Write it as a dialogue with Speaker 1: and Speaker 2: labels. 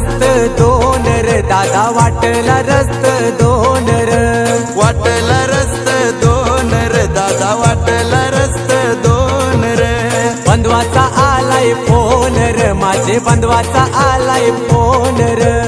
Speaker 1: रस्त दोन र दादा वाटला रस्त दोन र
Speaker 2: वाटला रस्त दोन र दादा वाटला रस्त दोन र
Speaker 1: बंधवाचा आलाय फोन र माझे बंधवाचा आलाय फोन र